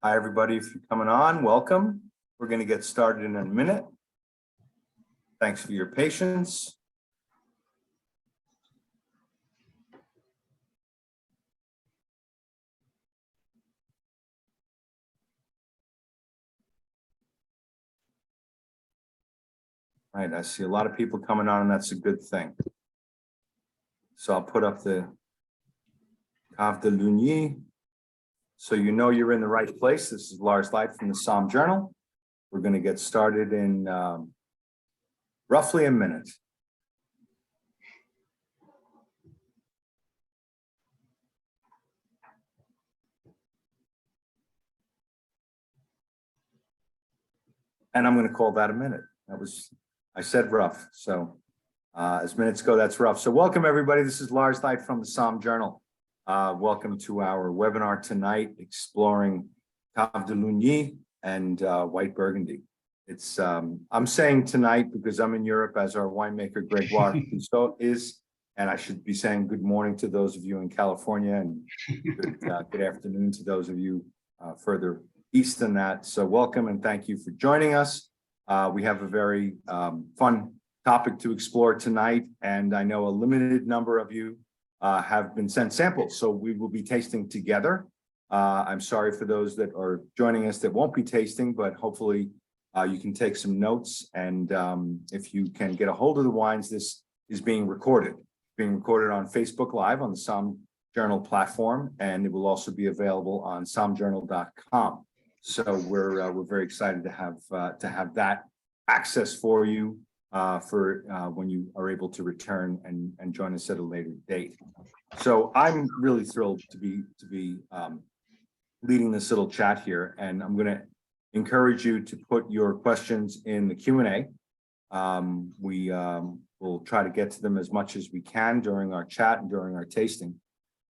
Hi, everybody. If you're coming on, welcome. We're going to get started in a minute. Thanks for your patience. All right, I see a lot of people coming on, and that's a good thing. So I'll put up the Cave de Lugny, so you know you're in the right place. This is Lars Leicht from the Somm Journal. We're going to get started in roughly a minute. And I'm going to call that a minute. I said rough. So as minutes go, that's rough. So welcome, everybody. This is Lars Leicht from the Somm Journal. Welcome to our webinar tonight, exploring Cave de Lugny and white Burgundy. It's I'm saying tonight because I'm in Europe, as our winemaker Gregoire Pissot is, and I should be saying good morning to those of you in California, and good afternoon to those of you further east than that. So welcome and thank you for joining us. We have a very fun topic to explore tonight, and I know a limited number of you have been sent samples, so we will be tasting together. I'm sorry for those that are joining us that won't be tasting, but hopefully you can take some notes, and if you can get a hold of the wines, this is being recorded on Facebook Live on the Somm Journal platform, and it will also be available on sommjournal.com. So we're very excited to have that access for you for when you are able to return and join us at a later date. So I'm really thrilled to be leading this little chat here, and I'm going to encourage you to put your questions in the Q&A. We will try to get to them as much as we can during our chat and during our tasting.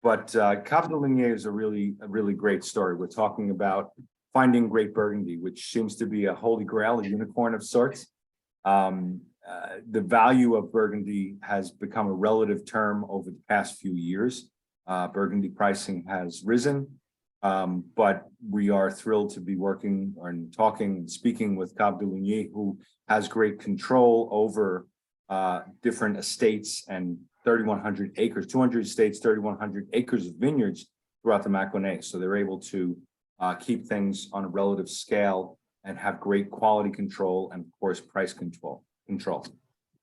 But Cave de Lugny is a really great story. We're talking about finding great Burgundy, which seems to be a holy grail, a unicorn of sorts. The value of Burgundy has become a relative term over the past few years. Burgundy pricing has risen, but we are thrilled to be working and talking and speaking with Cave de Lugny, who has great control over different estates and 3,100 acres, 200 estates, 3,100 acres of vineyards throughout the Mâconnais. So they're able to keep things on a relative scale and have great quality control and, of course, price control.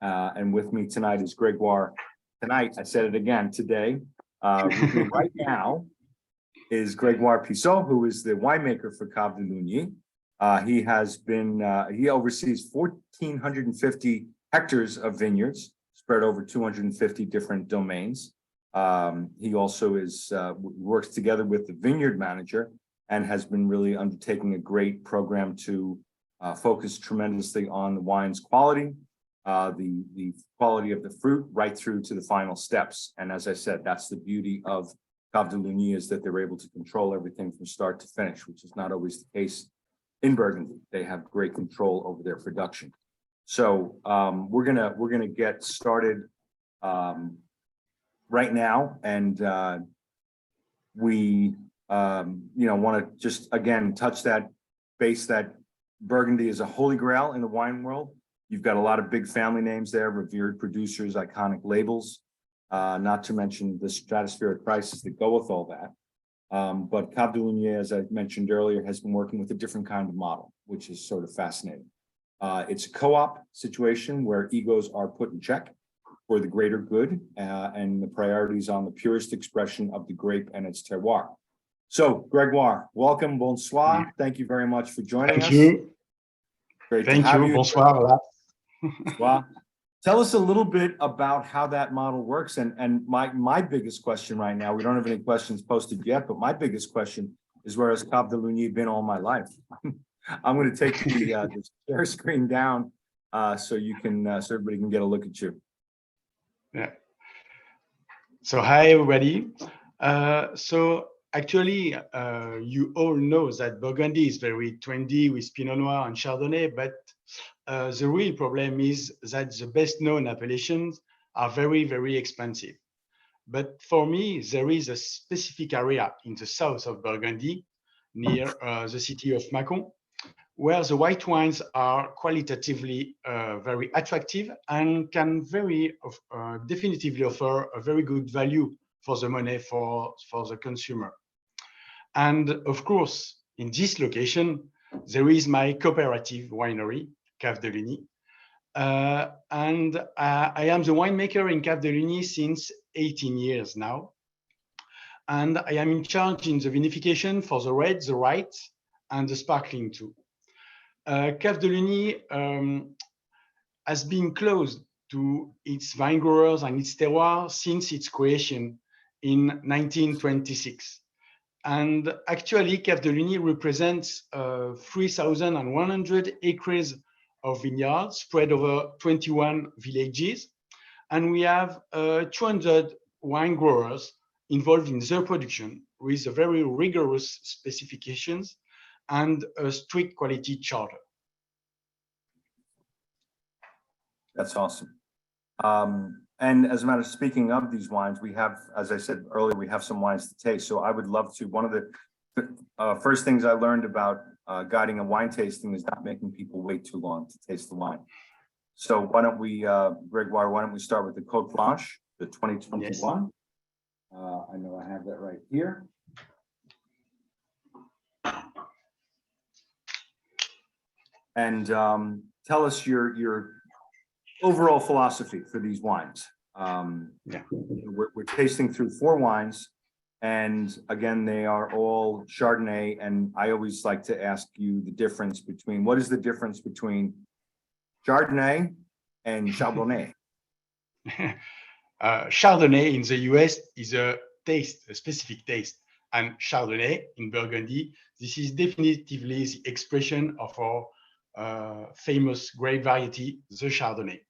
And with me tonight is Gregoire. Tonight, I said it again, today, with me right now is Gregoire Pissot, who is the winemaker for Cave de Lugny. He oversees 1,450 hectares of vineyards spread over 250 different domains. He also works together with the vineyard manager and has been really undertaking a great program to focus tremendously on the wine's quality, the quality of the fruit, right through to the final steps. And as I said, that's the beauty of Cave de Lugny, is that they're able to control everything from start to finish, which is not always the case in Burgundy. They have great control over their production. So we're gonna get started right now, and we want to just again touch that base that Burgundy is a holy grail in the wine world. You've got a lot of big family names there, revered producers, iconic labels, not to mention the stratospheric prices that go with all that. But Cave de Lugny, as I mentioned earlier, has been working with a different kind of model, which is sort of fascinating. It's a co-op situation where egos are put in check for the greater good, and the priorities on the purest expression of the grape and its terroir. So, Gregoire, welcome, bonsoir. Thank you very much for joining us. Thank you. Great Thank to have you. you. Bonsoir. Well, tell us a little bit about how that model works. And my biggest question right now, we don't have any questions posted yet, but my biggest question is, where has Cave de Lugny been all my life? I'm going to take the share screen down so you can so everybody can get a look at you. Yeah. So hi everybody. So actually, you all know that Burgundy is very trendy with Pinot Noir and Chardonnay, but the real problem is that the best known appellations are very, very expensive. But for me, there is a specific area in the south of Burgundy near the city of Mâconnais, where the white wines are qualitatively very attractive and can very definitively offer a very good value for the money for the consumer. And of course, in this location, there is my cooperative winery, Cave de Lugny. And I am the winemaker in Cave de Lugny since 18 years now. And I am in charge in the vinification for the red, the white, and the sparkling too. Cave de Lugny has been close to its vine growers and its terroir since its creation in 1926. And actually, Cave de Lugny represents 3,100 acres of vineyards spread over 21 villages. And we have 200 wine growers involved in their production with very rigorous specifications and a strict quality charter. That's awesome. And as a matter of speaking of these wines, we have, as I said earlier, we have some wines to taste. So I would love to. One of the first things I learned about guiding a wine tasting is not making people wait too long to taste the wine. So why don't we, Gregoire, why don't we start with the Côte Blanche, the 2021? Yes. I know I have that right here. And tell us your overall philosophy for these wines. We're tasting through 4 wines, and again, they are all Chardonnay. And I always like to ask you the difference between, what is the difference between Chardonnay and Chardonnay? Chardonnay in the US is a specific taste, and Chardonnay in Burgundy, this is definitively the expression of our famous grape variety, the Chardonnay.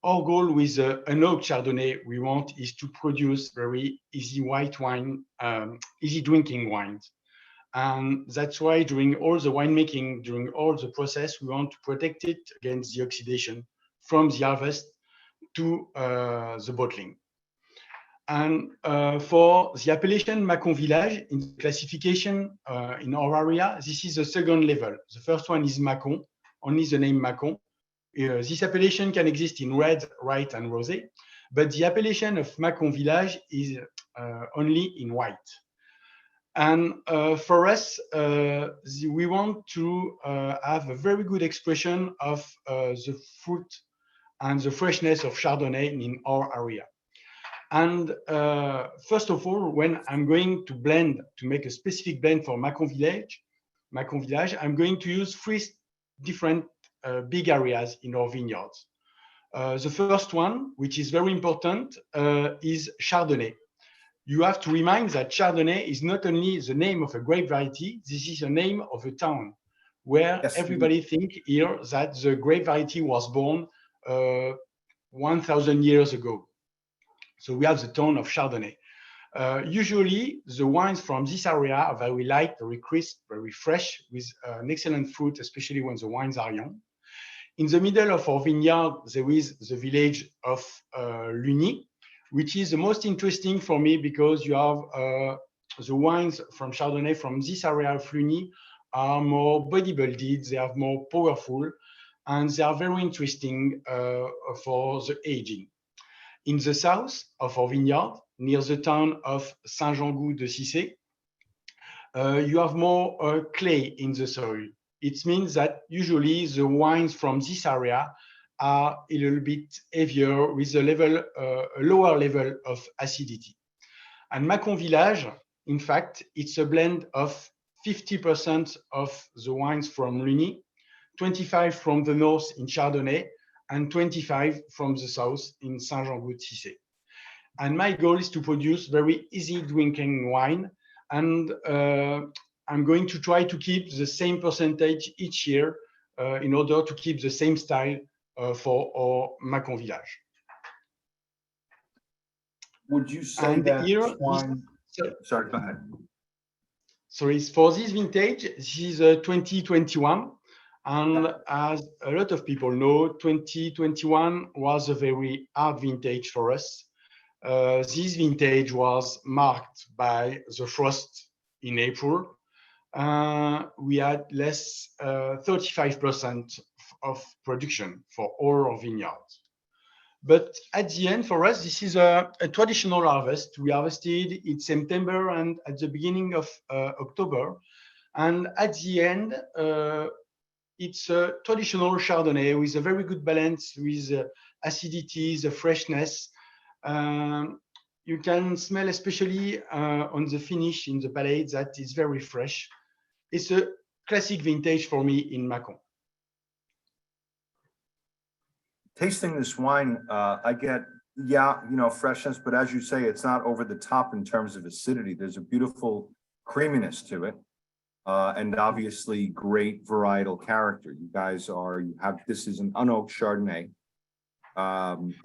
Our goal with an oak Chardonnay we want is to produce very easy white wine, easy drinking wines. And that's why during all the winemaking, during all the process, we want to protect it against the oxidation from the harvest to the bottling. And for the appellation Mâcon Village, in the classification in our area, this is the second level. The first one is Mâcon, only the name Mâcon. This appellation can exist in red, white, and rosé, but the appellation of Mâcon Village is only in white. And for us, we want to have a very good expression of the fruit and the freshness of Chardonnay in our area. And first of all, when I'm going to blend, to make a specific blend for Mâcon Village, I'm going to use 3 different big areas in our vineyards. The first one, which is very important, is Chardonnay. You have to remind that Chardonnay is not only the name of a grape variety, this is the name of a town where everybody thinks here that the grape variety was born 1,000 years ago. So we have the town of Chardonnay. Usually, the wines from this area are very light, very crisp, very fresh, with an excellent fruit, especially when the wines are young. In the middle of our vineyard, there is the village of Lugny, which is the most interesting for me because you have the wines from Chardonnay from this area of Lugny are more body-builded, they are more powerful, and they are very interesting for the aging. In the south of our vineyard, near the town of Saint-Jean-Gou-de-Cissé, you have more clay in the soil. It means that usually the wines from this area are a little bit heavier with a lower level of acidity. And Mâcon Village, in fact, it's a blend of 50% of the wines from Lugny, 25 from the north in Chardonnay, and 25 from the south in Saint-Jean-Gou-de-Cissé. And my goal is to produce very easy drinking wine. And I'm going to try to keep the same percentage each year in order to keep the same style for our Mâcon Village. Would you say that here, wine... Sorry, go ahead. Sorry, for this vintage, this is 2021. And as a lot of people know, 2021 was a very hard vintage for us. This vintage was marked by the frost in April, we had less 35% of production for all our vineyards. But at the end, for us, this is a traditional harvest. We harvested in September and at the beginning of October. And at the end, it's a traditional Chardonnay with a very good balance with acidity, the freshness. You can smell, especially on the finish in the palate, that is very fresh. It's a classic vintage for me in Mâcon. Tasting this wine, I get, freshness, but as you say, it's not over the top in terms of acidity. There's a beautiful creaminess to it, and obviously great varietal character. This is an unoaked Chardonnay,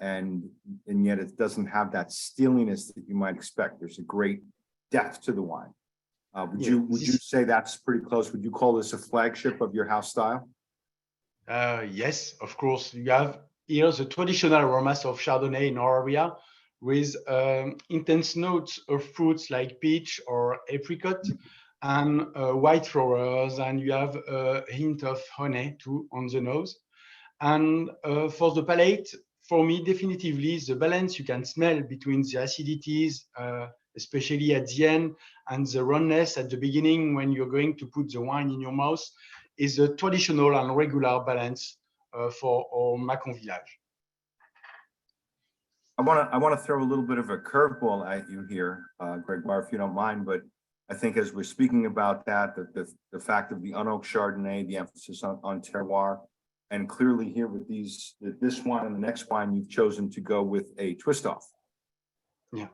and yet it doesn't have that steeliness that you might expect. There's a great depth to the wine. Would you say that's pretty close? Would you call this a flagship of your house style? Yes, of course. You have here the traditional aromas of Chardonnay in our area, with intense notes of fruits like peach or apricot, and white flowers, and you have a hint of honey too on the nose. And for the palate, for me, definitively, the balance you can smell between the acidities, especially at the end, and the roundness at the beginning when you're going to put the wine in your mouth, is a traditional and regular balance for our Mâcon village. I want to throw a little bit of a curveball at you here, Gregoire, if you don't mind. But I think as we're speaking about that, the fact of the unoaked Chardonnay, the emphasis on terroir, and clearly here with this wine and the next wine, you've chosen to go with a twist off. Yeah,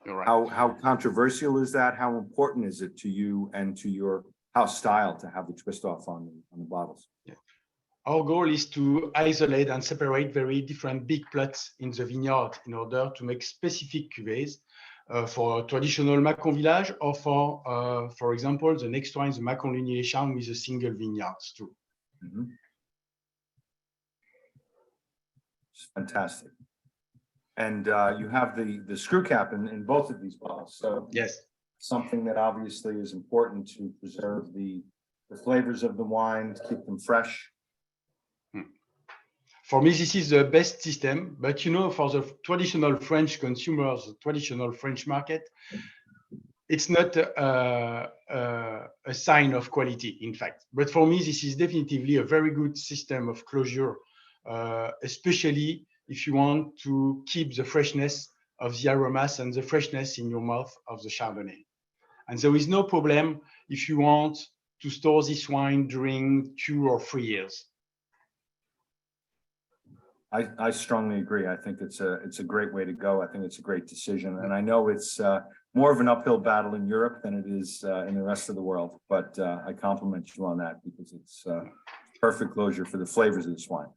you're right. How controversial is that? How important is it to you and to your house style to have the twist off on the bottles? Yeah. Our goal is to isolate and separate very different big plots in the vineyard in order to make specific cuvées for traditional Mâcon village, or for example, the next one is the Mâcon Lugny Les Charmes with a single vineyards too. Mm-hmm. It's fantastic. And you have the screw cap in both of these bottles. So yes, something that obviously is important to preserve the flavors of the wine, to keep them fresh. For me, this is the best system, but for the traditional French consumers, the traditional French market, it's not a sign of quality, in fact. But for me, this is definitively a very good system of closure, especially if you want to keep the freshness of the aromas and the freshness in your mouth of the Chardonnay. And there is no problem if you want to store this wine during 2 or 3 years. I strongly agree. I think it's a great way to go. I think it's a great decision. And I know it's more of an uphill battle in Europe than it is in the rest of the world. But I compliment you on that, because it's perfect closure for the flavors of this wine.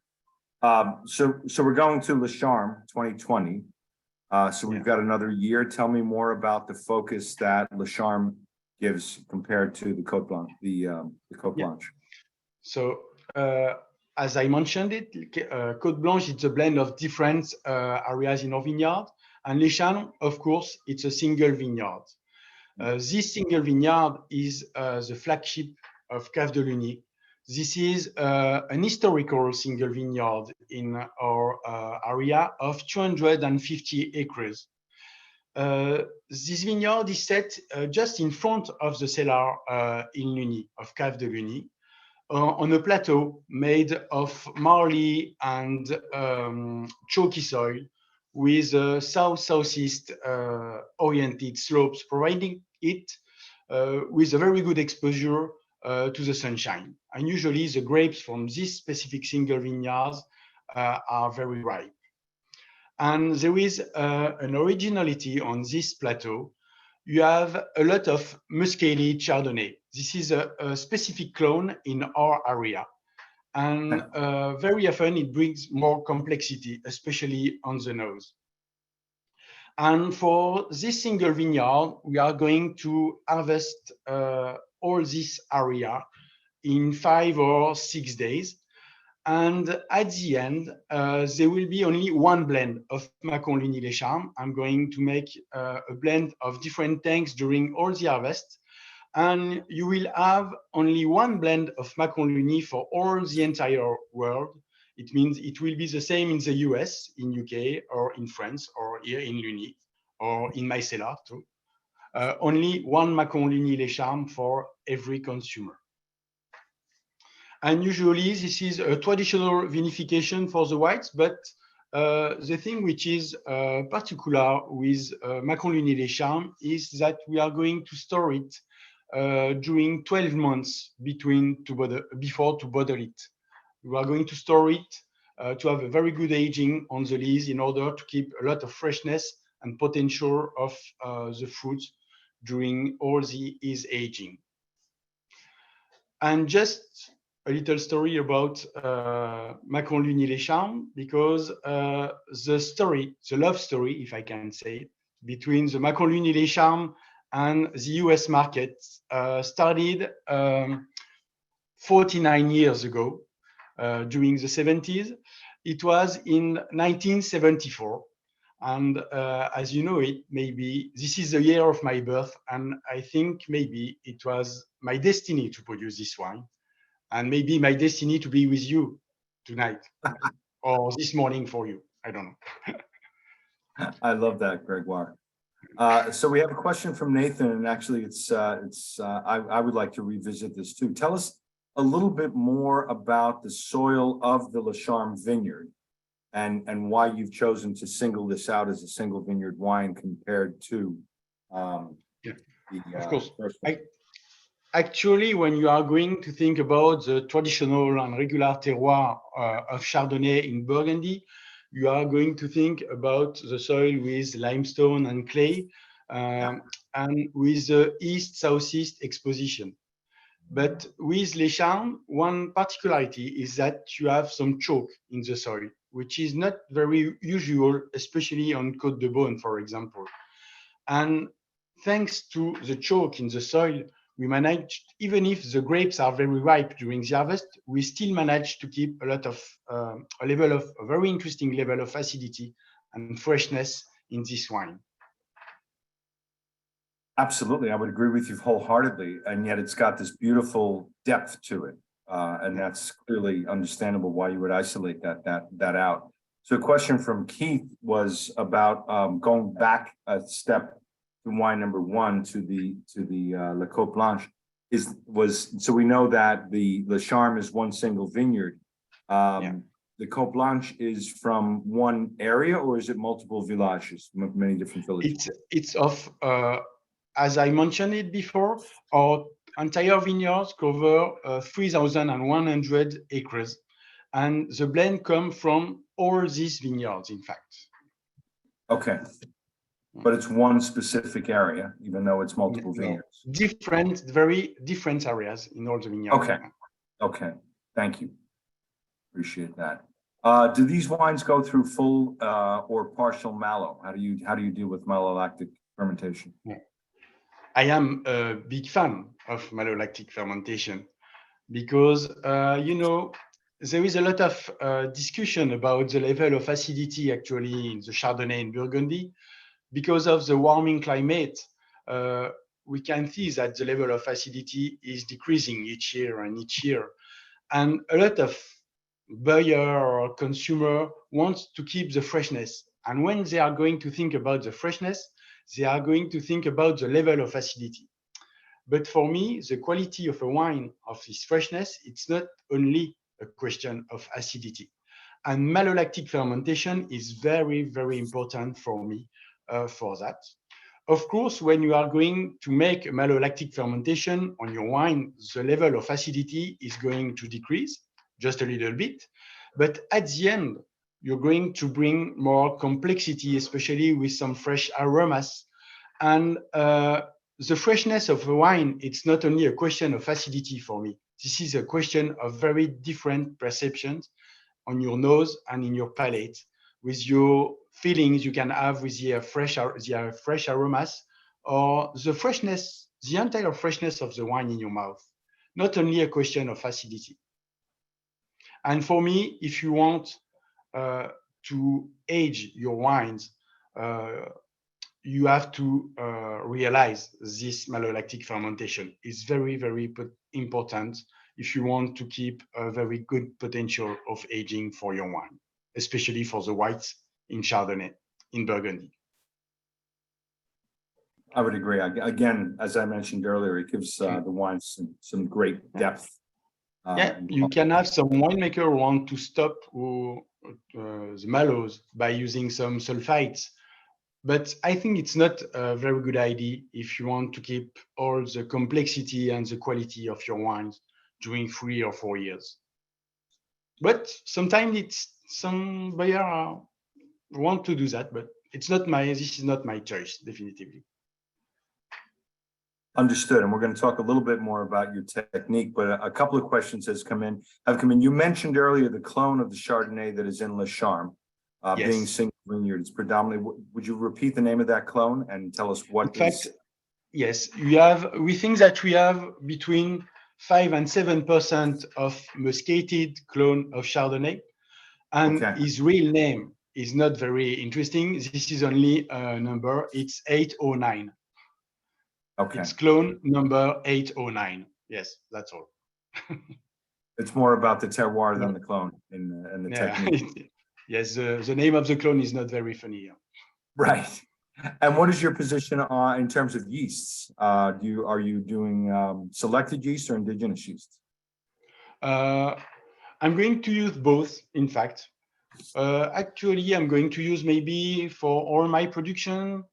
So we're going to Les Charmes 2020. So we've got another year. Tell me more about the focus that Les Charmes gives compared to the Côte Blanche, the Côte Blanche. So as I mentioned it, Côte Blanche, it's a blend of different areas in our vineyard. And Les Charmes, of course, it's a single vineyard. This single vineyard is the flagship of Cave de Lugny. This is an historical single vineyard in our area of 250 acres. This vineyard is set just in front of the cellar in Lugny, of Cave de Lugny, on a plateau made of marly and chalky soil, with south-southeast oriented slopes, providing it with a very good exposure to the sunshine. And usually the grapes from this specific single vineyards are very ripe. And there is an originality on this plateau. You have a lot of muscated Chardonnay. This is a specific clone in our area. And very often it brings more complexity, especially on the nose. And for this single vineyard, we are going to harvest all this area in 5 or 6 days. And at the end, there will be only one blend of Mâcon Lugny Les Charmes. I'm going to make a blend of different tanks during all the harvest. And you will have only one blend of Mâconnais for all the entire world. It means it will be the same in the US, in UK, or in France, or here in Lugny, or in my cellar too. Only one Mâconnais Les Charmes for every consumer. And usually this is a traditional vinification for the whites, but the thing which is particular with Mâconnais Les Charmes is that we are going to store it during 12 months before to bottle it. We are going to store it to have a very good aging on the lees in order to keep a lot of freshness and potential of the fruit during all the aging. And just a little story about Mâconnais Les Charmes, because the love story, if I can say, between the Mâconnais Les Charmes and the US market started 49 years ago, during the 70s. It was in 1974. And as you know it, maybe this is the year of my birth, and I think maybe it was my destiny to produce this wine, and maybe my destiny to be with you tonight or this morning for you. I don't know. I love that, Gregoire. So we have a question from Nathan, and actually I would like to revisit this too. Tell us a little bit more about the soil of the Les Charmes vineyard and why you've chosen to single this out as a single vineyard wine compared to of course. Actually, when you are going to think about the traditional and regular terroir of Chardonnay in Burgundy, you are going to think about the soil with limestone and clay and with the east-southeast exposition. But with Les Charmes, one particularity is that you have some chalk in the soil, which is not very usual, especially on Côte de Beaune, for example. And thanks to the chalk in the soil, we managed, even if the grapes are very ripe during the harvest, we still manage to keep a lot of a very interesting level of acidity and freshness in this wine. Absolutely, I would agree with you wholeheartedly, and yet it's got this beautiful depth to it, and that's clearly understandable why you would isolate that out. So a question from Keith was about going back a step to wine number one to the La Côte Blanche. So we know that the Les Charmes is one single vineyard. The Côte Blanche is from one area, or is it multiple villages, many different villages? It's of as I mentioned it before, our entire vineyards cover 3,100 acres, and the blend comes from all these vineyards, in fact. Okay, but it's one specific area, even though it's multiple vineyards. Very different areas in all the vineyards. Okay, thank you. Appreciate that. Do these wines go through full or partial malo? How do you deal with malolactic fermentation? I am a big fan of malolactic fermentation because, there is a lot of discussion about the level of acidity actually in the Chardonnay in Burgundy. Because of the warming climate, we can see that the level of acidity is decreasing each year and each year. And a lot of buyer or consumer wants to keep the freshness. And when they are going to think about the freshness, they are going to think about the level of acidity. But for me, the quality of a wine of this freshness, it's not only a question of acidity. And malolactic fermentation is very, very important for me for that. Of course, when you are going to make a malolactic fermentation on your wine, the level of acidity is going to decrease just a little bit. But at the end, you're going to bring more complexity, especially with some fresh aromas. And the freshness of the wine, it's not only a question of acidity for me. This is a question of very different perceptions on your nose and in your palate, with your feelings you can have with the fresh aromas, or the freshness, the entire freshness of the wine in your mouth. Not only a question of acidity. And for me, if you want to age your wines you have to realize this malolactic fermentation is very, very important if you want to keep a very good potential of aging for your wine, especially for the whites in Chardonnay, in Burgundy. I would agree. Again, as I mentioned earlier, it gives the wine some great depth. You can have some winemaker who want to stop the mallows by using some sulfites, but I think it's not a very good idea if you want to keep all the complexity and the quality of your wines during 3 or 4 years. But sometimes some buyer want to do that, but this is not my choice, definitively. Understood. And we're going to talk a little bit more about your technique, but a couple of questions have come in. You mentioned earlier the clone of the Chardonnay that is in Le Charme, Yes. being single vineyards predominantly. Would you repeat the name of that clone and tell us what in fact, yes, we think that we have between 5 and 7% of muscated clone of Chardonnay, and his real name is not very interesting. This is only a number. It's 809. Okay. It's clone number 809. Yes, that's all. It's more about the terroir than the clone in the technique. Yes, the name of the clone is not very funny. Right. And what is your position in terms of yeasts? Are you doing selected yeast or indigenous yeast? I'm going to use both, in fact. Actually, I'm going to use maybe for all my production,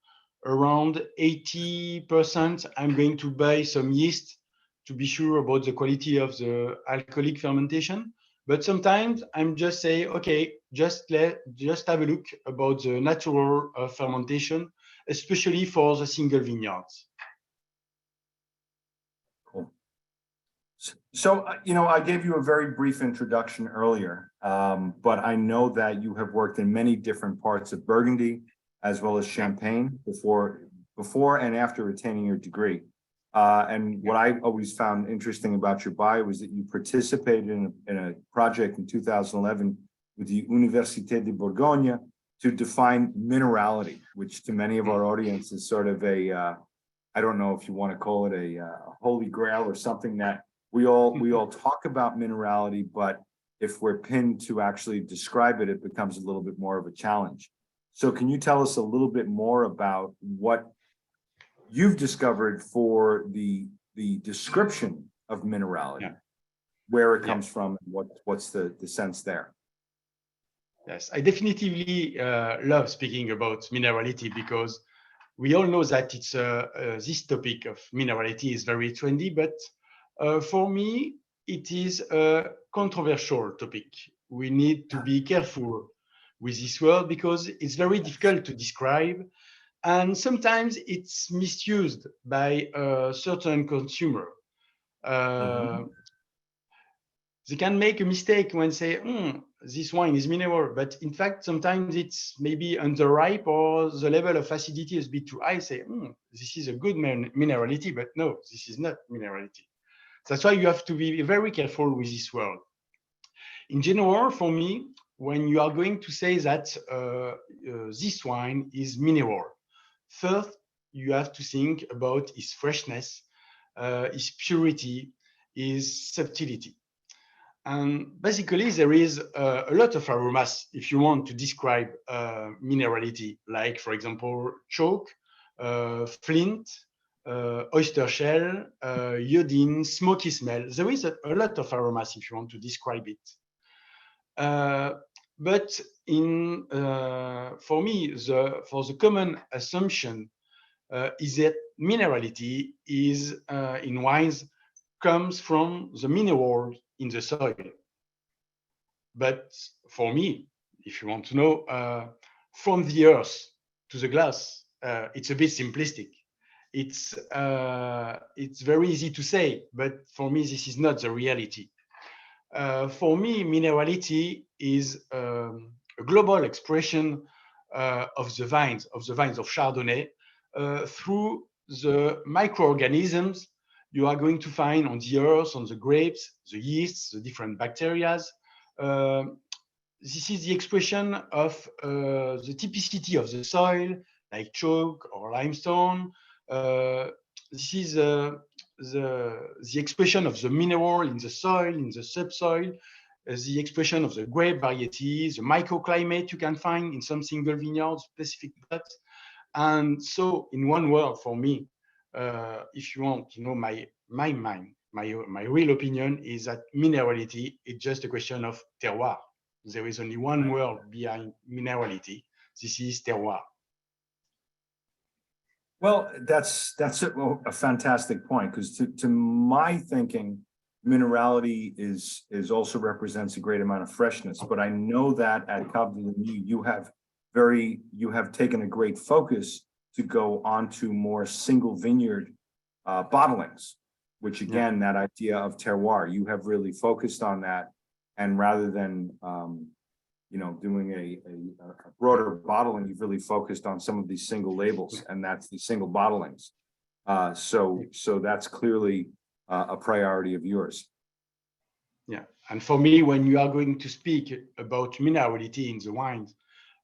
around 80%, I'm going to buy some yeast to be sure about the quality of the alcoholic fermentation. But sometimes I'm just say, okay, just have a look about the natural fermentation, especially for the single vineyards. Cool. So, I gave you a very brief introduction earlier, but I know that you have worked in many different parts of Burgundy, as well as Champagne before and after attaining your degree. And what I always found interesting about your bio was that you participated in a project in 2011 with the Université de Bourgogne to define minerality, which to many of our audience is sort of I don't know if you want to call it a holy grail or something that we all talk about minerality, but if we're pinned to actually describe it, it becomes a little bit more of a challenge. So can you tell us a little bit more about what you've discovered for the description of minerality, where it comes from, what's the sense there? Yes, I definitively love speaking about minerality because we all know that it's this topic of minerality is very trendy, but for me, it is a controversial topic. We need to be careful with this word because it's very difficult to describe, and sometimes it's misused by a certain consumer. They can make a mistake when say, this wine is mineral, but in fact, sometimes it's maybe underripe or the level of acidity is a bit too high. Say, this is a good minerality, but no, this is not minerality. That's why you have to be very careful with this word. In general, for me, when you are going to say that this wine is mineral, first, you have to think about its freshness, its purity, its subtlety. And basically, there is a lot of aromas if you want to describe minerality, like, for example, chalk, flint, oyster shell, iodine, smoky smell. There is a lot of aromas if you want to describe it. But for me, for the common assumption is that minerality is in wines comes from the mineral in the soil. But for me, if you want to know, from the earth to the glass, it's a bit simplistic. It's very easy to say, but for me, this is not the reality. For me, minerality is a global expression of the vines of Chardonnay through the microorganisms you are going to find on the earth, on the grapes, the yeasts, the different bacteria. This is the expression of the typicity of the soil, like chalk or limestone. This is the expression of the mineral in the soil, in the subsoil, the expression of the grape varieties, the microclimate you can find in some single vineyards, specific plots. And so, in one word, for me, if you want to know my mind, my real opinion is that minerality is just a question of terroir. There is only one word behind minerality. This is terroir. Well, that's a fantastic point, because to my thinking, minerality is also represents a great amount of freshness. But I know that at Cave de Lugny, you have taken a great focus to go onto more single vineyard bottlings, which again, that idea of terroir, you have really focused on that. And rather than doing a broader bottling, you've really focused on some of these single labels, and that's the single bottlings. So that's clearly a priority of yours. Yeah, and for me, when you are going to speak about minerality in the wines,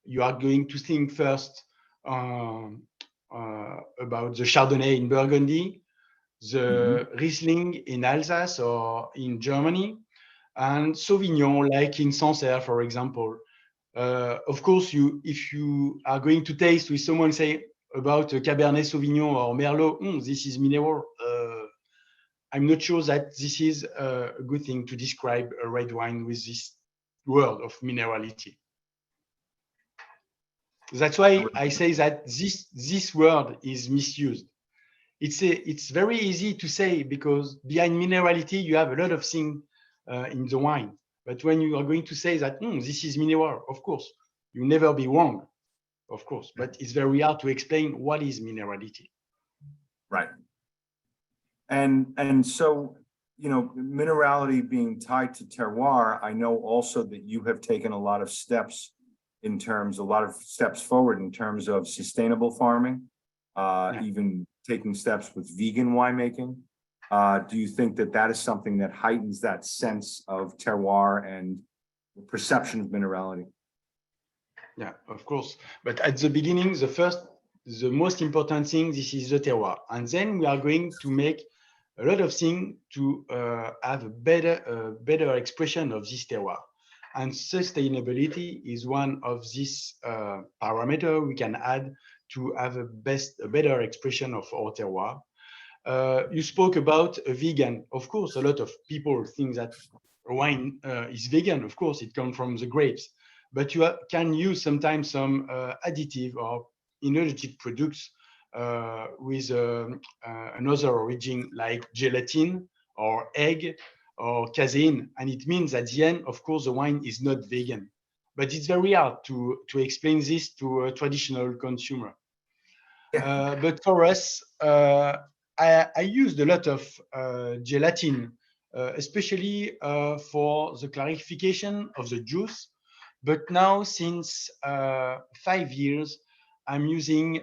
you are going to think first about the Chardonnay in Burgundy, the Riesling in Alsace or in Germany, and Sauvignon, like in Sancerre, for example. Of course, if you are going to taste with someone, say about a Cabernet Sauvignon or Merlot, this is mineral. I'm not sure that this is a good thing to describe a red wine with this word of minerality. That's why I say that this word is misused. It's very easy to say, because behind minerality you have a lot of things in the wine. But when you are going to say that this is mineral, of course, you never be wrong, of course. But it's very hard to explain what is minerality. Right. And so, minerality being tied to terroir, I know also that you have taken a lot of steps forward in terms of sustainable farming, even taking steps with vegan winemaking. Do you think that is something that heightens that sense of terroir and the perception of minerality? Yeah, of course. But at the beginning, the most important thing, this is the terroir. And then we are going to make a lot of things to have a better expression of this terroir. And sustainability is one of these parameters we can add to have a better expression of our terroir. You spoke about a vegan. Of course, a lot of people think that wine is vegan. Of course, it comes from the grapes. But you can use sometimes some additive or energetic products with another origin, like gelatin or egg or casein. And it means at the end, of course, the wine is not vegan. But it's very hard to explain this to a traditional consumer. But for us, I used a lot of gelatin, especially for the clarification of the juice. But now, since 5 years, I'm using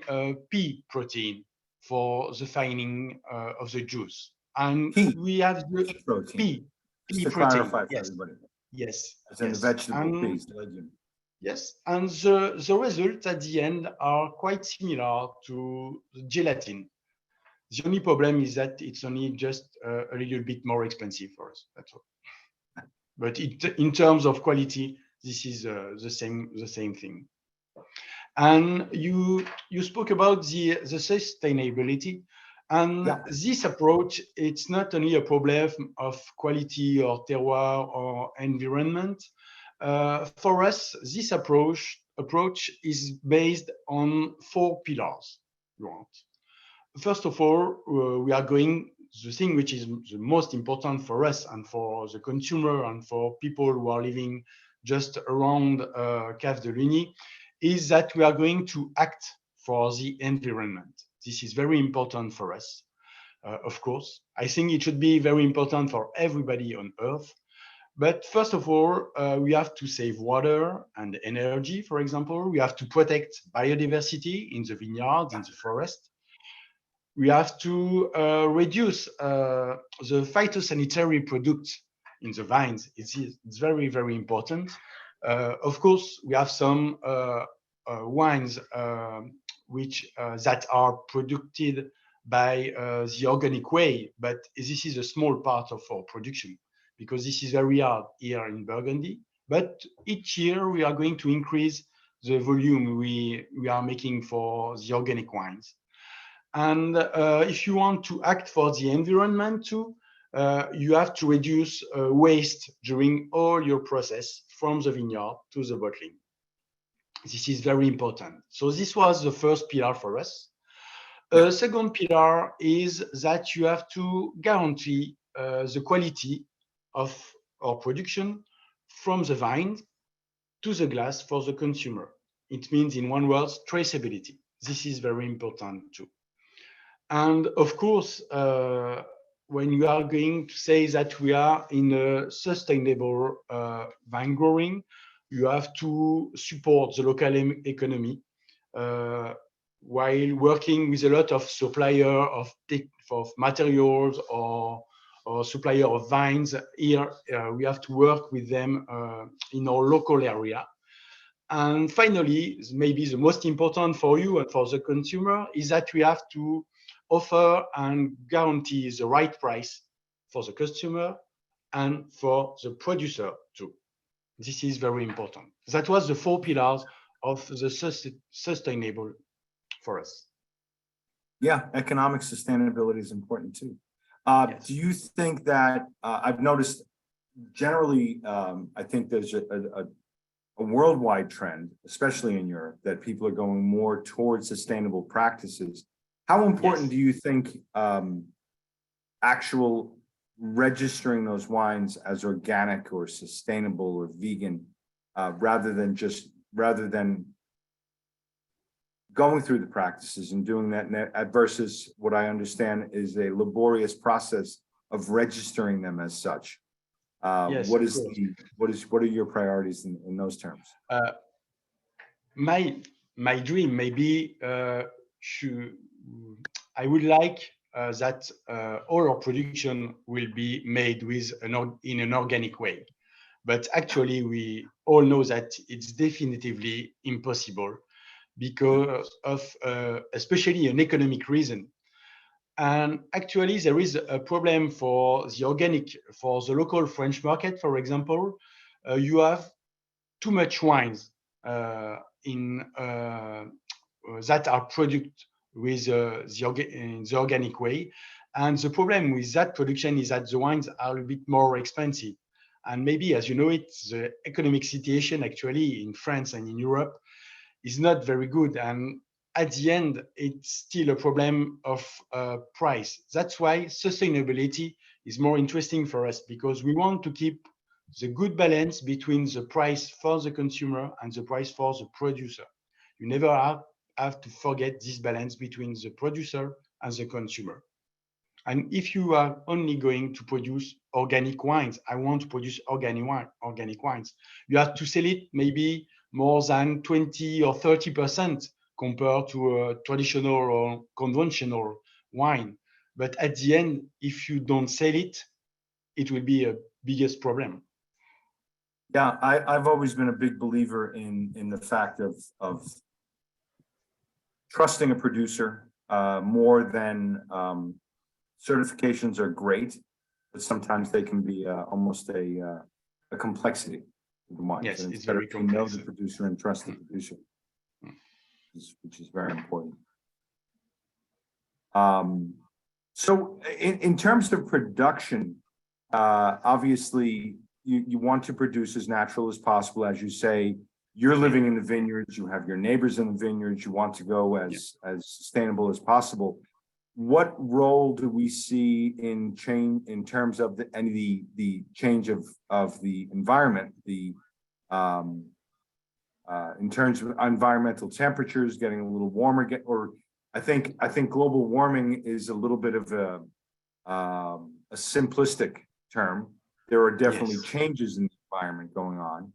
pea protein for the fining of the juice. And we have the protein. Pea to protein. clarify for Yes. everybody. Yes. As in the vegetable peas, legume. Yes, and the results at the end are quite similar to the gelatin. The only problem is that it's only just a little bit more expensive for us. That's all. But in terms of quality, this is the same thing. And you spoke about the sustainability, and this approach, it's not only a problem of quality or terroir or environment. For us, this approach is based on 4 pillars. First of all, we are going, the thing which is the most important for us and for the consumer and for people who are living just around Cave de Lugny, is that we are going to act for the environment. This is very important for us, of course. I think it should be very important for everybody on Earth. But first of all, we have to save water and energy, for example. We have to protect biodiversity in the vineyards, in the forest. We have to reduce the phytosanitary products in the vines. It's very, very important. Of course, we have some wines which that are produced by the organic way, but this is a small part of our production because this is very hard here in Burgundy. But each year we are going to increase the volume we are making for the organic wines. And if you want to act for the environment too, you have to reduce waste during all your process from the vineyard to the bottling. This is very important. So this was the first pillar for us. Second pillar is that you have to guarantee the quality of our production from the vine to the glass for the consumer. It means, in one word, traceability. This is very important too. And of course, when you are going to say that we are in a sustainable vine growing, you have to support the local economy while working with a lot of supplier of materials or supplier of vines. Here, we have to work with them in our local area. And finally, maybe the most important for you and for the consumer is that we have to offer and guarantee the right price for the customer and for the producer too. This is very important. That was the 4 pillars of the sustainable for us. Yeah, economic sustainability is important too. Yes. Do you think that I've noticed generally, I think there's a worldwide trend, especially in Europe, that people are going more towards sustainable practices. How important Yes. do you think actual registering those wines as organic or sustainable or vegan, rather than going through the practices and doing that versus what I understand is a laborious process of registering them as such? Yes, What are your priorities in those terms? My dream maybe I would like that all our production will be made with in an organic way, but actually we all know that it's definitively impossible because of especially an economic reason. And actually, there is a problem for the organic, for the local French market, for example. You have too much wines that are produced with the organic way. And the problem with that production is that the wines are a bit more expensive. And maybe, as you know it, the economic situation actually in France and in Europe is not very good. And at the end, it's still a problem of price. That's why sustainability is more interesting for us, because we want to keep the good balance between the price for the consumer and the price for the producer. You never have to forget this balance between the producer and the consumer. And if you are only going to produce organic wines, I want to produce organic wines, you have to sell it maybe more than 20 or 30% compared to a traditional or conventional wine. But at the end, if you don't sell it, it will be a biggest problem. Yeah, I've always been a big believer in the fact of trusting a producer more than certifications are great, but sometimes they can be almost a complexity of the wine. Yes, and it's better very to complex. know the producer and trust the producer, which is very important. So in terms of production, obviously you want to produce as natural as possible. As you say, you're living in the vineyards, you have your neighbors in the vineyards, you want to go as sustainable as possible. What role do we see in terms of the change of the environment, in terms of environmental temperatures getting a little warmer, I think global warming is a little bit of a simplistic term. There are definitely changes in the environment going on.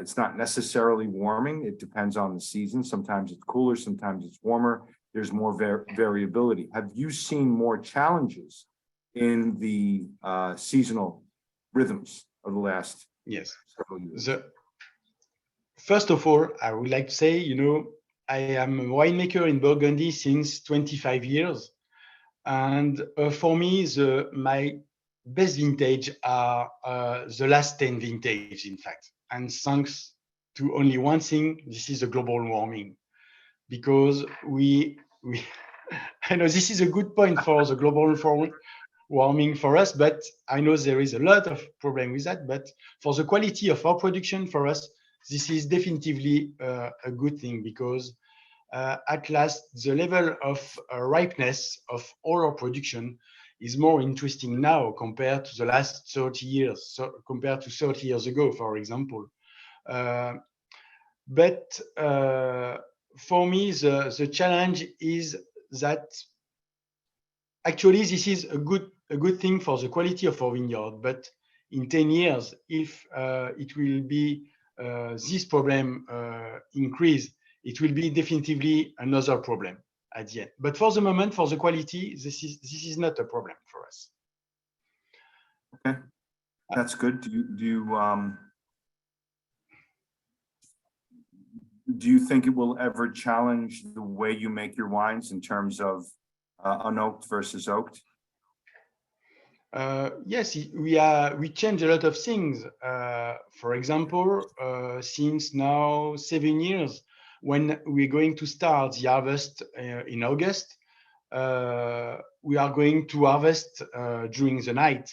It's not necessarily warming. It depends on the season. Sometimes it's cooler, sometimes it's warmer. There's more variability. Have you seen more challenges in the seasonal rhythms of the last several years? First of all, I would like to say, am a winemaker in Burgundy since 25 years. And for me, my best vintage are the last 10 vintage, in fact. And thanks to only one thing, this is the global warming. Because we I know this is a good point for the global warming for us, but I know there is a lot of problem with that. But for the quality of our production for us, this is definitively a good thing, because at last, the level of ripeness of all our production is more interesting now compared to the last 30 years, so compared to 30 years ago, for example. But for me, the challenge is that actually this is a good thing for the quality of our vineyard. But in 10 years, if it will be this problem increase, it will be definitively another problem at the end. But for the moment, for the quality, this is not a problem for us. Okay, that's good. Do you think it will ever challenge the way you make your wines in terms of unoaked versus oaked? Yes, we change a lot of things. For example, since now 7 years, when we're going to start the harvest in August, we are going to harvest during the night.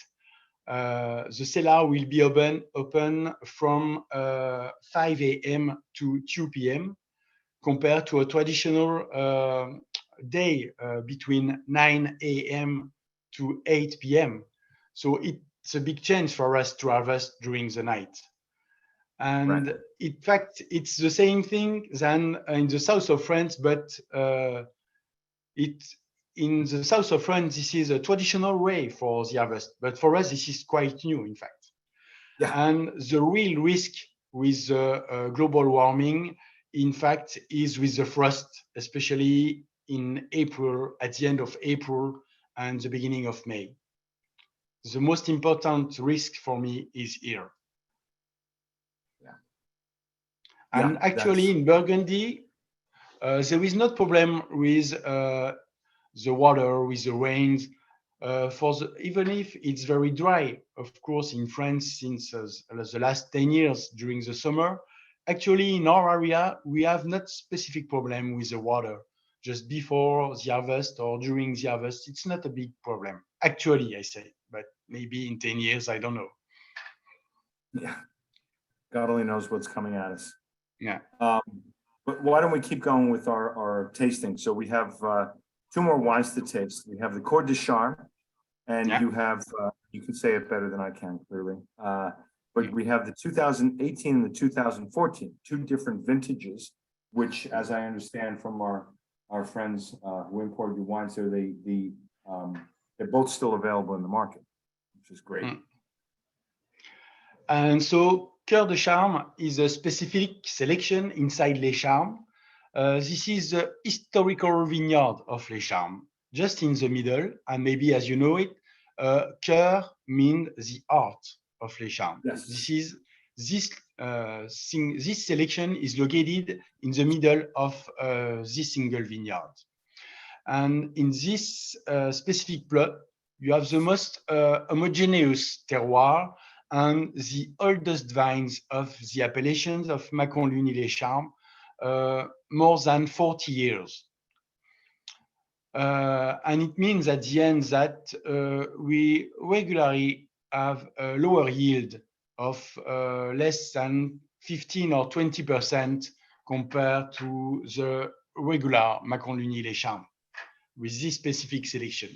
The cellar will be open from 5 a.m. to 2 p.m. compared to a traditional day between 9 a.m. to 8 p.m. So it's a big change for us to harvest during the night. And Right. in fact, it's the same thing than in the south of France, but in the south of France, this is a traditional way for the harvest. But for us, this is quite new, in fact. Yeah. And the real risk with global warming, in fact, is with the frost, especially in April, at the end of April and the beginning of May. The most important risk for me is here. And Yeah, actually, in Burgundy, there is no problem with the water, with the rains. Even if it's very dry, of course, in France, since the last 10 years during the summer, actually in our area, we have not specific problem with the water. Just before the harvest or during the harvest, it's not a big problem. Actually, I say, but maybe in 10 years, I don't know. Yeah, God only knows what's coming at us. Yeah. But why don't we keep going with our tasting? So we have two more wines to taste. We have the Cave de Lugny, and Yeah. you have, you can say it better than I can, clearly. But we have the 2018 and the 2014, two different vintages, which, as I understand from our friends who imported the wines there, they're both still available in the market, which is great. And so Cœur de Charme is a specific selection inside Les Charmes. This is the historical vineyard of Les Charmes, just in the middle. And maybe as you know it, Cœur means the heart of Les Charmes. Yes. This selection is located in the middle of this single vineyard. And in this specific plot, you have the most homogeneous terroir and the oldest vines of the appellations of Mâconnais Les Charmes, more than 40 years. And it means at the end that we regularly have a lower yield of less than 15 or 20% compared to the regular Mâconnais Les Charmes with this specific selection.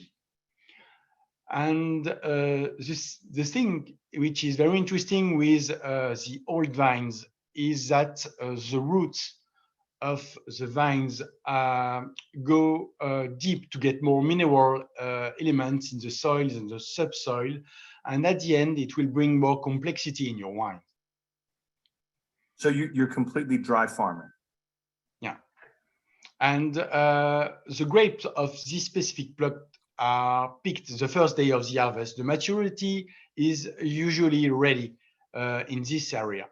And the thing which is very interesting with the old vines is that the roots of the vines go deep to get more mineral elements in the soils and the subsoil. And at the end, it will bring more complexity in your wine. So you're completely dry farming. Yeah. And the grapes of this specific plot are picked the first day of the harvest. The maturity is usually ready in this area.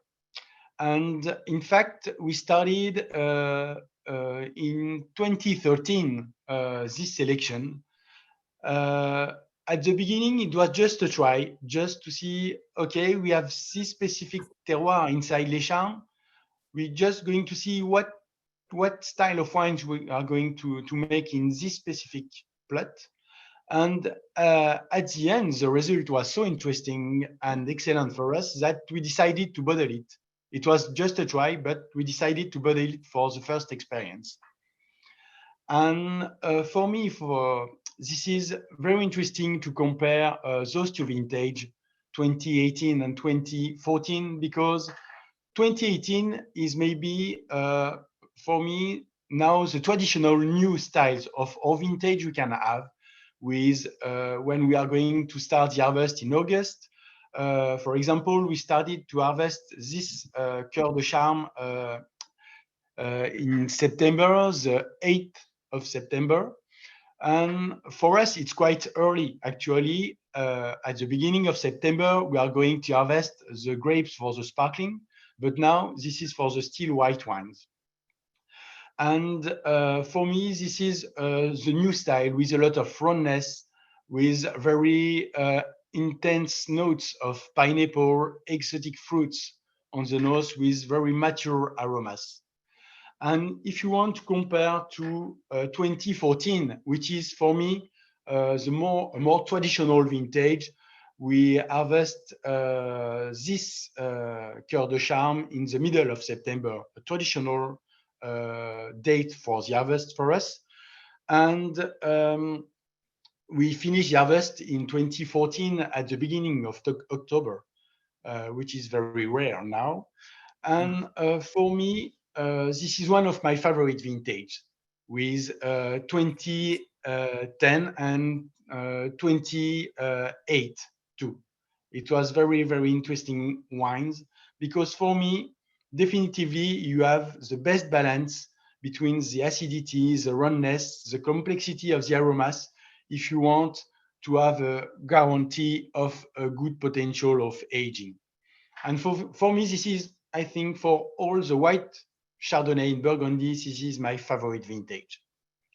And in fact, we started a in 2013, this selection. At the beginning, it was just a try, just to see, okay, we have this specific terroir inside Les Charmes. We're just going to see what style of wines we are going to make in this specific plot. And at the end, the result was so interesting and excellent for us that we decided to bottle it. It was just a try, but we decided to bottle it for the first experience. And for me, this is very interesting to compare those two vintage, 2018 and 2014, because 2018 is maybe, for me, now the traditional new styles of our vintage we can have with when we are going to start the harvest in August. For example, we started to harvest this Cœur de Charme in September, the 8th of September. And for us, it's quite early, actually. At the beginning of September, we are going to harvest the grapes for the sparkling, but now this is for the still white wines. And for me, this is the new style with a lot of roundness, with very intense notes of pineapple, exotic fruits on the nose with very mature aromas. And if you want to compare to 2014, which is for me a more traditional vintage, we harvest this Cœur de Charme in the middle of September, a traditional date for the harvest for us. And we finished the harvest in 2014 at the beginning of October, which is very rare now. And for me, this is one of my favorite vintage with 2010 and 28 too. It was very, very interesting wines because for me, definitively, you have the best balance between the acidity, the roundness, the complexity of the aromas, if you want to have a guarantee of a good potential of aging. And for me, this is, I think, for all the white Chardonnay in Burgundy, this is my favorite vintage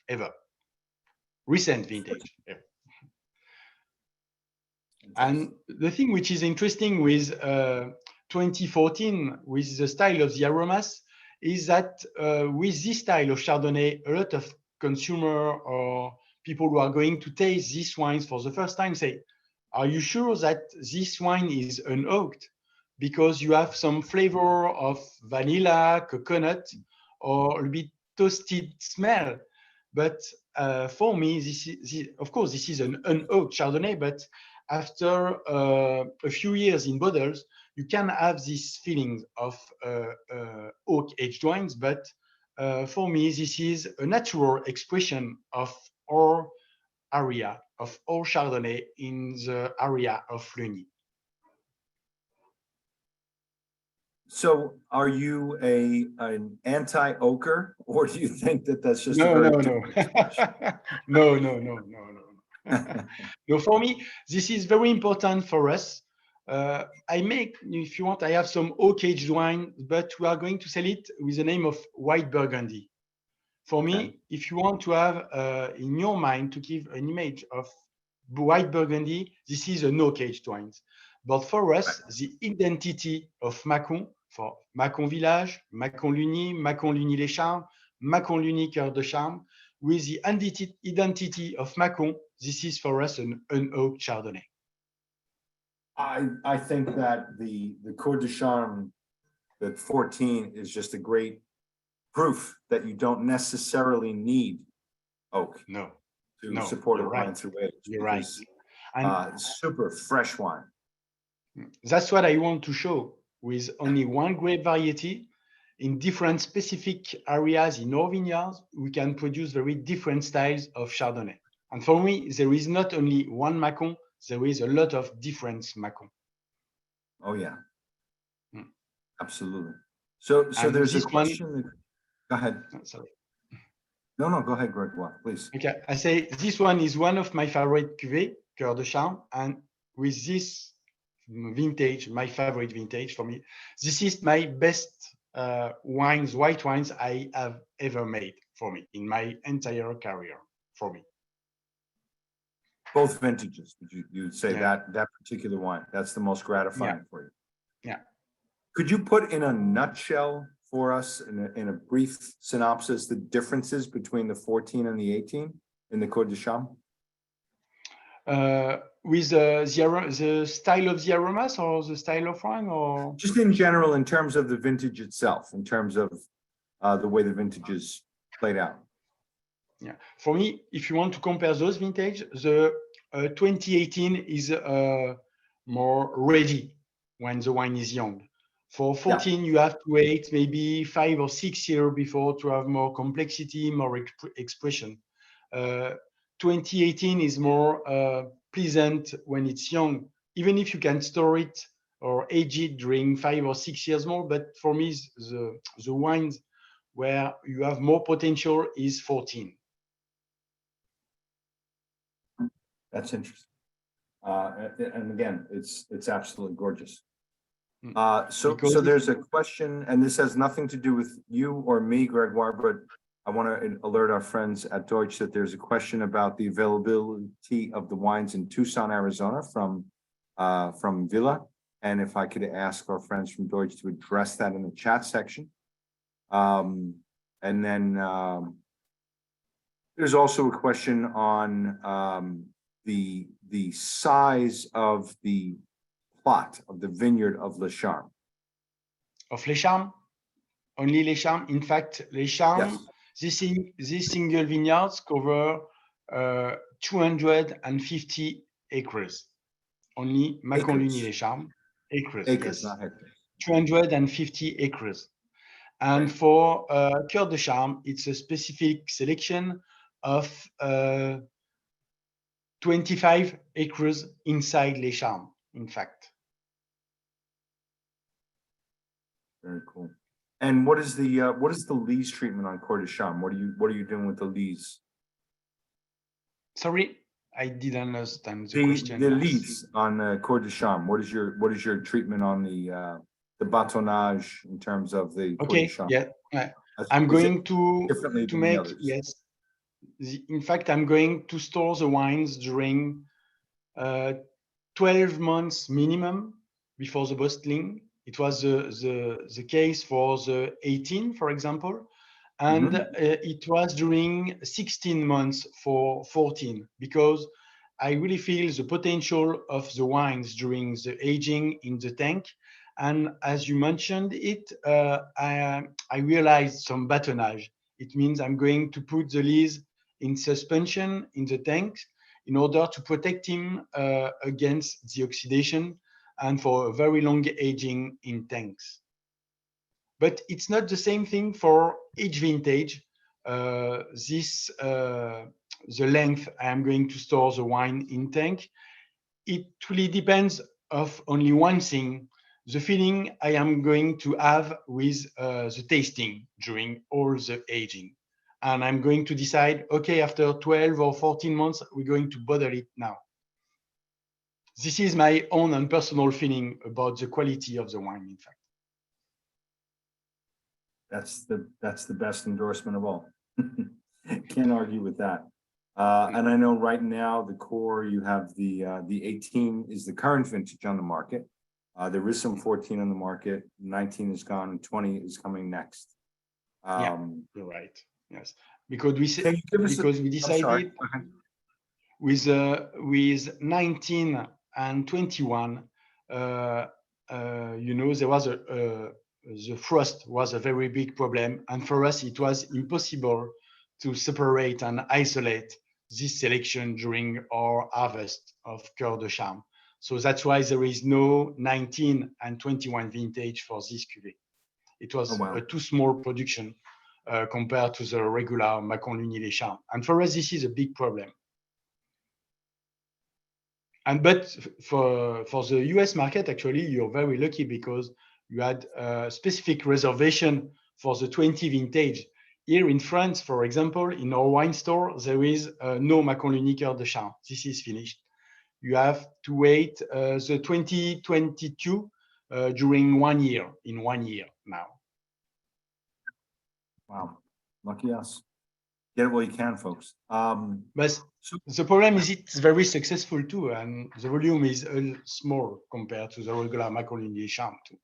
ever. Recent vintage. Yeah. And the thing which is interesting with 2014, with the style of the aromas, is that with this style of Chardonnay, a lot of consumer or people who are going to taste these wines for the first time say, are you sure that this wine is unoaked? Because you have some flavor of vanilla, coconut, or a bit toasted smell. But for me, of course, this is an unoaked Chardonnay, but after a few years in bottles, you can have this feeling of oak-aged wines. But for me, this is a natural expression of our area, of our Chardonnay in the area of Lugny. So are you an anti-oaker, or do you think that that's just no. No, for me, this is very important for us. I make, if you want, I have some oak-aged wine, but we are going to sell it with the name of white Burgundy. For me, if you want to have in your mind to give an image of white Burgundy, this is an oak-aged wine. But for us, the identity of Mâcon, for Mâcon Village, Mâcon Lugny, Mâcon Lugny Les Charmes, Mâcon Lugny Cœur de Charme, with the identity of Mâcon, this is for us an unoaked Chardonnay. I think that the Cœur de Charme, that 14 is just a great proof that you don't necessarily need oak to support a wine through age. You're right. And super fresh wine. That's what I want to show with only one grape variety in different specific areas in our vineyards. We can produce very different styles of Chardonnay. And for me, there is not only one Mâcon, there is a lot of different Mâcon. Oh yeah, absolutely. So there's a question. Go ahead. Sorry. No, go ahead, Gregoire, please. Okay, I say this one is one of my favorite cuvées, Cœur de Charme, and with this vintage, my favorite vintage for me, this is my best white wines I have ever made for me in my entire career for me. Both vintages, you'd say Yeah. that particular wine, that's the most gratifying for you. Yeah. Could you put in a nutshell for us, in a brief synopsis, the differences between the 14 and the 18 in the Côte de Cham? With the style of the aromas or the style of wine, or Just in general, in terms of the vintage itself, in terms of the way the vintages played out. yeah, for me, if you want to compare those vintage, the 2018 is more ready when the wine is young. For 14, you have to wait maybe 5 or 6 years before to have more complexity, more expression. 2018 is more pleasant when it's young, even if you can store it or age it during 5 or 6 years more. But for me, the wines where you have more potential is 14. That's interesting. And again, it's absolutely gorgeous. So there's a question, and this has nothing to do with you or me, Gregoire, but I want to alert our friends at Deutsch that there's a question about the availability of the wines in Tucson, Arizona from Villa. And if I could ask our friends from Deutsch to address that in the chat section. And then there's also a question on the size of the plot of the vineyard of Les Charmes. Of Les Charmes? Only Les Charmes? In fact, Les Charmes, yes. These single vineyards cover 250 acres. Only Mâconnais Les Charmes. Acres, yes. Not hectares. 250 acres. And for Cœur de Charme, it's a specific selection of 25 acres inside Les Charmes, in fact. Very cool. And what is the lees treatment on Côte de Cham? What are you doing with the lees? Sorry, I didn't understand the question. The lees on Côte de Cham. What is your treatment on the bâtonnage in terms of the Côte de Cham? Yeah. I'm going to make others? In fact, I'm going to store the wines during 12 months minimum before the bottling. It was the case for the 18, for example, and it was during 16 months for 14, because I really feel the potential of the wines during the aging in the tank. And as you mentioned it, I realized some bâtonnage. It means I'm going to put the lees in suspension in the tank in order to protect him against the oxidation and for a very long aging in tanks. But it's not the same thing for each vintage. The length I am going to store the wine in tank, it really depends of only one thing, the feeling I am going to have with the tasting during all the aging. And I'm going to decide, okay, after 12 or 14 months, we're going to bottle it now. This is my own and personal feeling about the quality of the wine, in fact. That's the best endorsement of all. Can't argue with that. And I know right now the core, you have the 18 is the current vintage on the market. There is some 14 on the market, 19 is gone, and 20 is coming next. Yeah, you're right. Yes, because we decided with 19 and 21, there was the frost was a very big problem, and for us it was impossible to separate and isolate this selection during our harvest of Cœur de Cham. So that's why there is no 19 and 21 vintage for this cuvée. It was a too small production compared to the regular Mâconnais Les Charmes. And for us, this is a big problem. But for the US market, actually, you're very lucky because you had a specific reservation for the 20 vintage. Here in France, for example, in our wine store, there is no Mâconnais Cœur de Cham. This is finished. You have to wait the 2022 during 1 year, in 1 year now. Wow, lucky us. Get it while you can, folks. But So, the problem is it's very successful too, and the volume is small compared to the regular Mâconnais Charme too.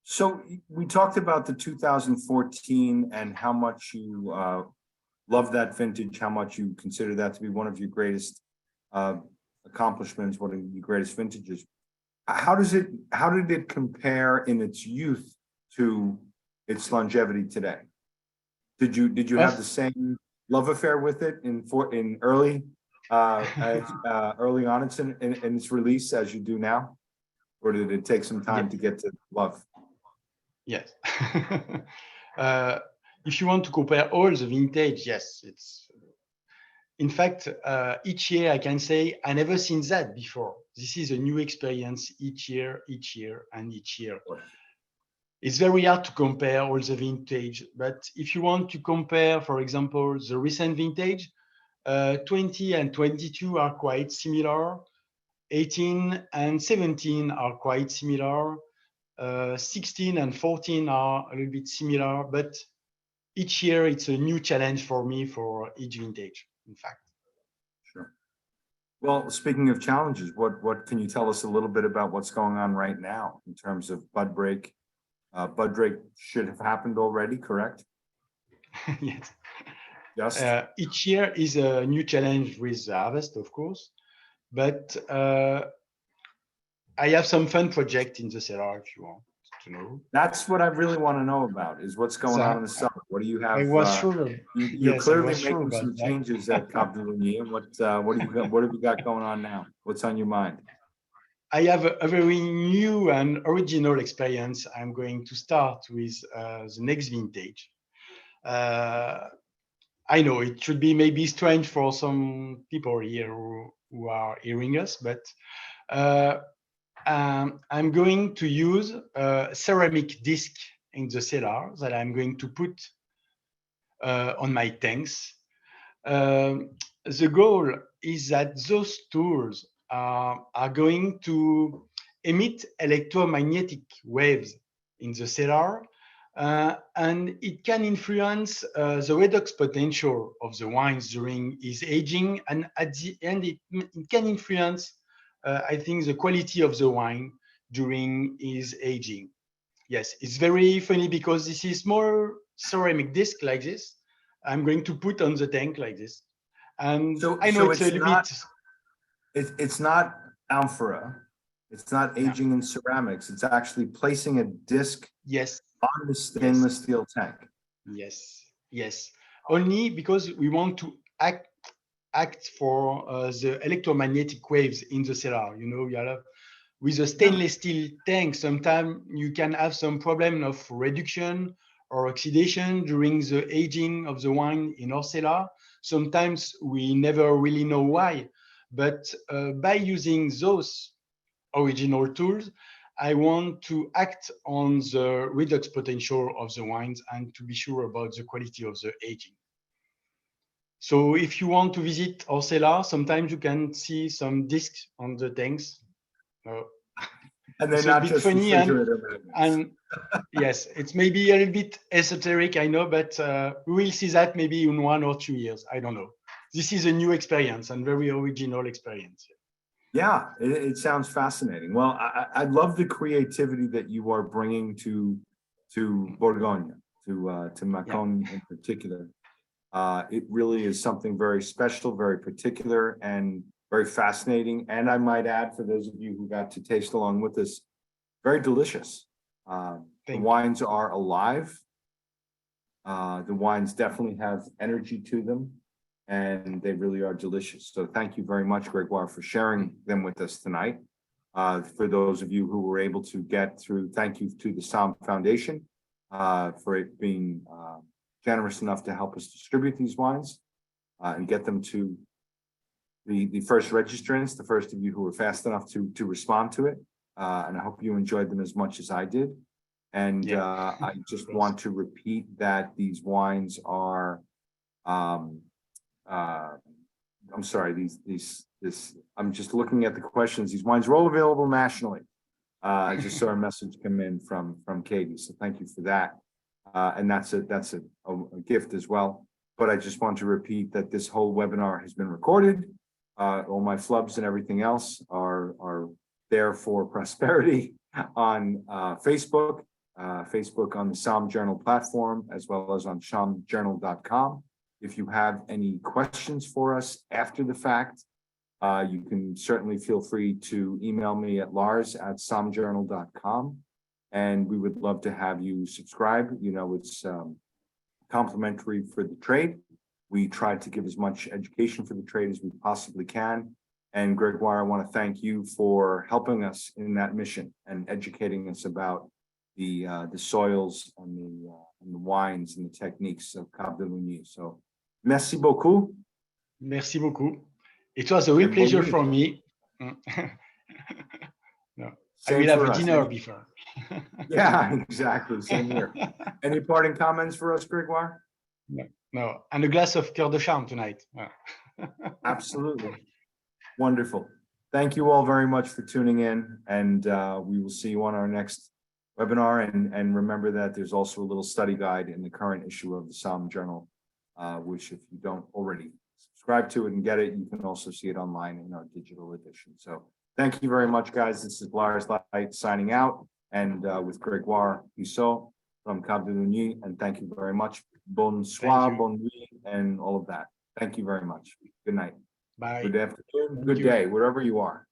so we talked about the 2014 and how much you love that vintage, how much you consider that to be one of your greatest accomplishments, one of your greatest vintages. How did it compare in its youth to its longevity today? Did you have the same love affair with it in early early on in its release as you do now, or did it take some time to get to love? Yes. If you want to compare all the vintage, yes, it's. In fact, each year I can say I never seen that before. This is a new experience each year, and each year. It's very hard to compare all the vintage, but if you want to compare, for example, the recent vintage, 20 and 22 are quite similar. 18 and 17 are quite similar. 16 and 14 are a little bit similar, but each year it's a new challenge for me for each vintage, in fact. Sure. Well, speaking of challenges, what can you tell us a little bit about what's going on right now in terms of bud break? Bud break should have happened already, correct? Yes. Yes. Each year is a new challenge with the harvest, of course, but I have some fun project in the cellar if you want to know. That's what I really want to know about is what's going on in the summer. What do you have? I was sure. You're Yes, clearly I was sure making about some that. changes at Cave de Lugny. And what have you got going on now? What's on your mind? I have a very new and original experience. I'm going to start with the next vintage. I know it should be maybe strange for some people here who are hearing us, but I'm going to use a ceramic disc in the cellar that I'm going to put on my tanks. The goal is that those tools are going to emit electromagnetic waves in the cellar, and it can influence the redox potential of the wines during its aging, and at the end it can influence, I think, the quality of the wine during its aging. Yes, it's very funny because this is more ceramic disc like this. I'm going to put on the tank like this. And So I know it's a little bit. It's not amphora. It's not aging in ceramics. It's actually placing a disc on the stainless steel tank. Yes. Only because we want to act for the electromagnetic waves in the cellar. You know, with a stainless steel tank, sometimes you can have some problem of reduction or oxidation during the aging of the wine in our cellar. Sometimes we never really know why, but by using those original tools, I want to act on the redox potential of the wines and to be sure about the quality of the aging. So if you want to visit our cellar, sometimes you can see some discs on the tanks. And they're not just funny refrigerator magnets. And yes, it's maybe a little bit esoteric, I know, but we will see that maybe in 1 or 2 years. I don't know. This is a new experience and very original experience. Yeah, it sounds fascinating. Well, I love the creativity that you are bringing to Bourgogne, to Mâconnais in particular. It really is something very special, very particular, and very fascinating. And I might add, for those of you who got to taste along with us, very delicious. The wines are alive. The wines definitely have energy to them, and they really are delicious. So thank you very much, Gregoire, for sharing them with us tonight. For those of you who were able to get through, thank you to the Somm Foundation for it being generous enough to help us distribute these wines and get them to the first registrants, the first of you who were fast enough to respond to it. And I hope you enjoyed them as much as I did. And I just want to repeat that these wines are, I'm sorry, I'm just looking at the questions. These wines are all available nationally. I just saw a message come in from Katie, so thank you for that. And that's a gift as well. But I just want to repeat that this whole webinar has been recorded. All my flubs and everything else are there for prosperity on Facebook, Facebook on the Somm Journal platform, as well as on sommjournal.com. If you have any questions for us after the fact, you can certainly feel free to email me at lars@sommjournal.com. And we would love to have you subscribe. You know, it's complimentary for the trade. We try to give as much education for the trade as we possibly can. And Gregoire, I want to thank you for helping us in that mission and educating us about the soils and the wines and the techniques of Cave de Lugny. So, merci beaucoup. Merci beaucoup. It was a real pleasure for me. No, I will have a dinner before. Yeah, exactly. Same here. Any parting comments for us, Gregoire? No. And a glass of Cœur de Charme tonight. Absolutely. Wonderful. Thank you all very much for tuning in, and we will see you on our next webinar. And remember that there's also a little study guide in the current issue of the Somm Journal, which if you don't already subscribe to it and get it, you can also see it online in our digital edition. So thank you very much, guys. This is Lars Leicht signing out, and with Gregoire Pissot from Cave de Lugny. And thank you very much. Bonsoir, bonne nuit, and all of that. Thank you very much. Good night. Bye. Good afternoon. Good day, wherever you are.